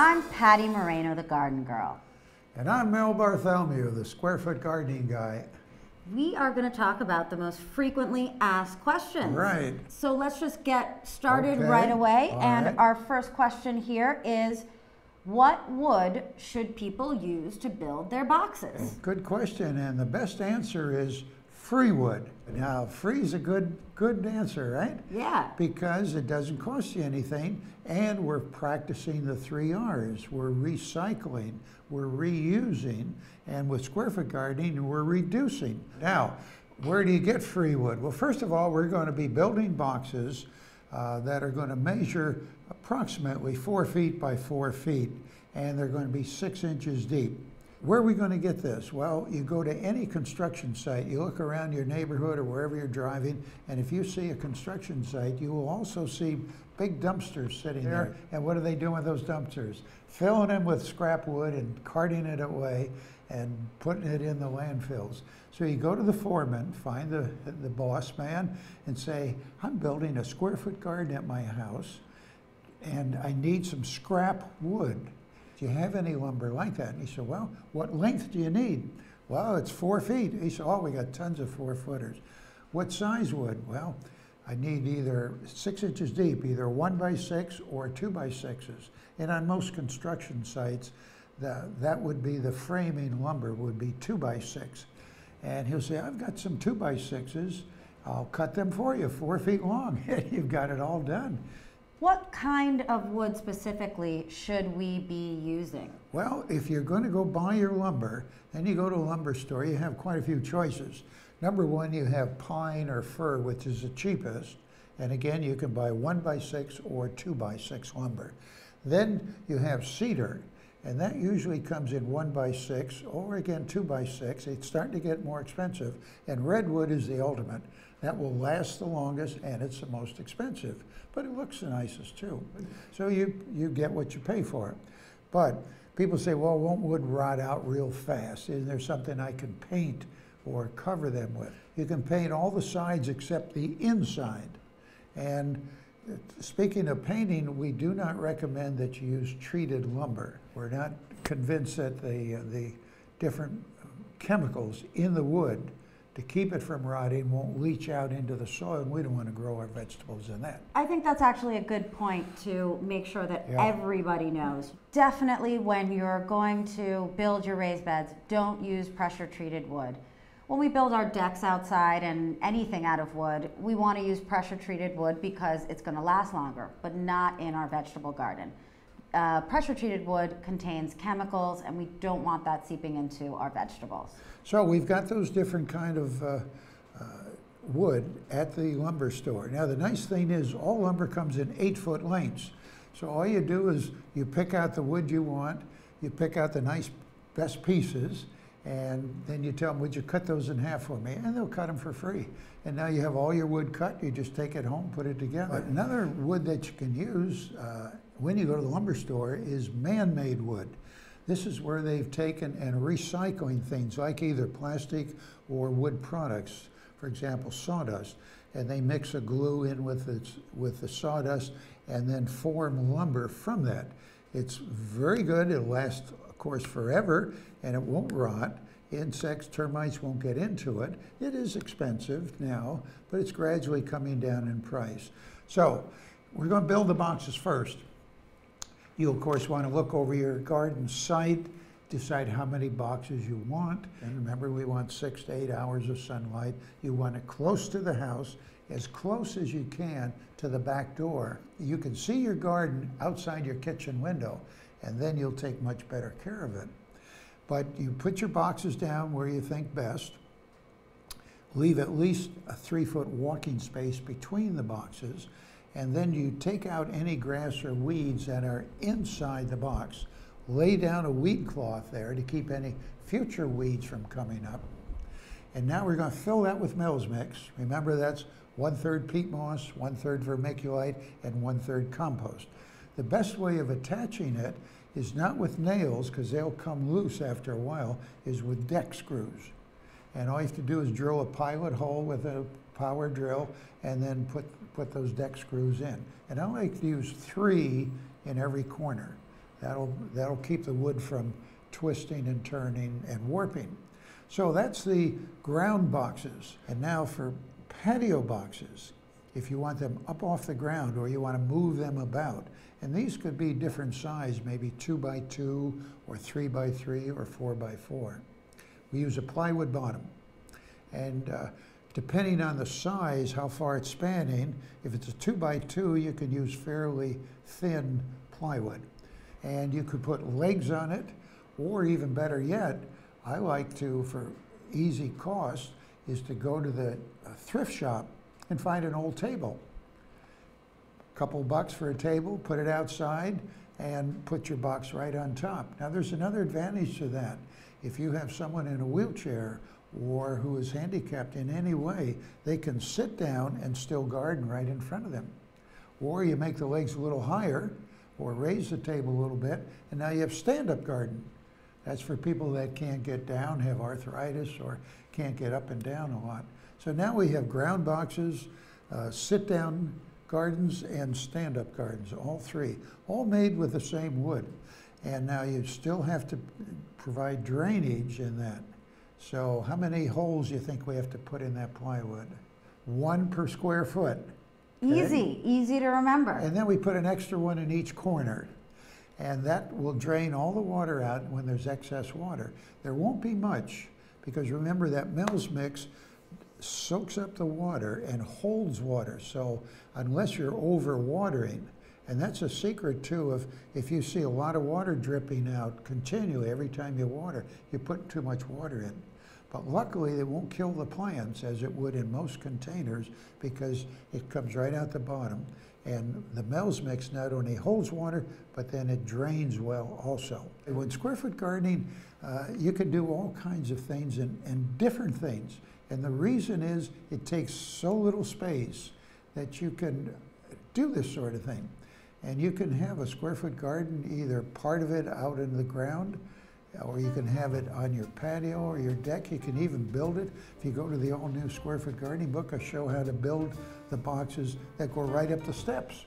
I'm Patti Moreno, the garden girl. And I'm Mel Bartholomew, the square foot gardening guy. We are going to talk about the most frequently asked questions. Right. So let's just get started Okay. right away. All and right. Our first question here is, what wood should people use to build their boxes? Good question, and the best answer is free wood. Now, free is a good answer, right? Yeah. Because it doesn't cost you anything, and we're practicing the 3 R's. We're recycling, we're reusing, and with square foot gardening, we're reducing. Now, where do you get free wood? Well, first of all, we're going to be building boxes that are going to measure approximately 4 feet by 4 feet, and they're going to be 6 inches deep. Where are we going to get this? Well, you go to any construction site, you look around your neighborhood or wherever you're driving, and if you see a construction site, you will also see big dumpsters sitting there. And what are they doing with those dumpsters? Filling them with scrap wood and carting it away and putting it in the landfills. So you go to the foreman, find the boss man, and say, I'm building a square foot garden at my house, and I need some scrap wood. Do you have any lumber like that? And he said, well, what length do you need? Well, it's 4 feet. He said, oh, we got tons of 4-footers. What size wood? Well, I need either 6 inches deep, either 1x6 or 2x6s. And on most construction sites, that would be the framing lumber would be 2x6. And he'll say, I've got some 2x6s. I'll cut them for you, 4 feet long. You've got it all done. What kind of wood specifically should we be using? Well, if you're going to go buy your lumber, and you go to a lumber store, you have quite a few choices. Number one, you have pine or fir, which is the cheapest. And again, you can buy 1x6 or 2x6 lumber. Then you have cedar, and that usually comes in 1x6 or again 2x6. It's starting to get more expensive. And redwood is the ultimate. That will last the longest, and it's the most expensive. But it looks the nicest too. So you get what you pay for it. But people say, well, won't wood rot out real fast? Is there something I can paint or cover them with? You can paint all the sides except the inside. And speaking of painting, we do not recommend that you use treated lumber. We're not convinced that the different chemicals in the wood to keep it from rotting won't leach out into the soil, and we don't want to grow our vegetables in that. I think that's actually a good point to make sure that everybody knows. Definitely when you're going to build your raised beds, don't use pressure treated wood. When we build our decks outside and anything out of wood, we want to use pressure treated wood because it's going to last longer, but not in our vegetable garden. Pressure treated wood contains chemicals, and we don't want that seeping into our vegetables. So we've got those different kind of wood at the lumber store. Now the nice thing is all lumber comes in 8-foot lengths. So all you do is you pick out the wood you want, you pick out the nice best pieces, and then you tell them, would you cut those in half for me? And they'll cut them for free. And now you have all your wood cut, you just take it home, put it together. But another wood that you can use when you go to the lumber store is man-made wood. This is where they've taken and recycling things like either plastic or wood products, for example, sawdust, and they mix a glue in with the sawdust and then form lumber from that. It's very good. It'll last, of course, forever, and it won't rot. Insects, termites won't get into it. It is expensive now, but it's gradually coming down in price. So we're going to build the boxes first. You, of course, want to look over your garden site, decide how many boxes you want. And remember, we want 6 to 8 hours of sunlight. You want it close to the house, as close as you can to the back door. You can see your garden outside your kitchen window, and then you'll take much better care of it. But you put your boxes down where you think best. Leave at least a 3-foot walking space between the boxes. And then you take out any grass or weeds that are inside the box. Lay down a weed cloth there to keep any future weeds from coming up. And now we're going to fill that with Mel's mix. Remember, that's 1/3 peat moss, 1/3 vermiculite, and 1/3 compost. The best way of attaching it is not with nails, because they'll come loose after a while, is with deck screws. And all you have to do is drill a pilot hole with a power drill and then put those deck screws in. And I like to use 3 in every corner. That'll keep the wood from twisting and turning and warping. So that's the ground boxes. And now for patio boxes, if you want them up off the ground or you want to move them about. And these could be different size, maybe 2 by 2 or 3 by 3 or 4 by 4. We use a plywood bottom. And depending on the size, how far it's spanning, if it's a 2 by 2, you can use fairly thin plywood. And you could put legs on it, or even better yet, I like to, for easy cost, is to go to the thrift shop and find an old table. Couple bucks for a table, put it outside, and put your box right on top. Now there's another advantage to that. If you have someone in a wheelchair or who is handicapped in any way, they can sit down and still garden right in front of them. Or you make the legs a little higher, or raise the table a little bit, and now you have stand-up garden. That's for people that can't get down, have arthritis, or can't get up and down a lot. So now we have ground boxes, sit-down gardens, and stand-up gardens, all three, all made with the same wood. And now you still have to provide drainage in that. So how many holes do you think we have to put in that plywood? 1 per square foot. Easy, easy to remember. And then we put an extra one in each corner. And that will drain all the water out when there's excess water. There won't be much, because remember that Mel's mix soaks up the water and holds water. So unless you're over watering, and that's a secret too, if you see a lot of water dripping out continually every time you water, you put too much water in. But luckily it won't kill the plants as it would in most containers, because it comes right out the bottom. And the Mel's mix not only holds water, but then it drains well also. With square foot gardening, you can do all kinds of things and different things. And the reason is it takes so little space that you can do this sort of thing. And you can have a square foot garden, either part of it out in the ground, or you can have it on your patio or your deck. You can even build it. If you go to the all-new Square Foot Gardening book, I show how to build the boxes that go right up the steps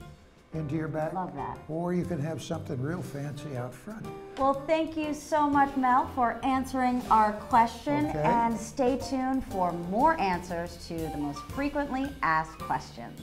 into your back. Love that. Or you can have something real fancy out front. Well, thank you so much, Mel, for answering our question. Okay. And stay tuned for more answers to the most frequently asked questions.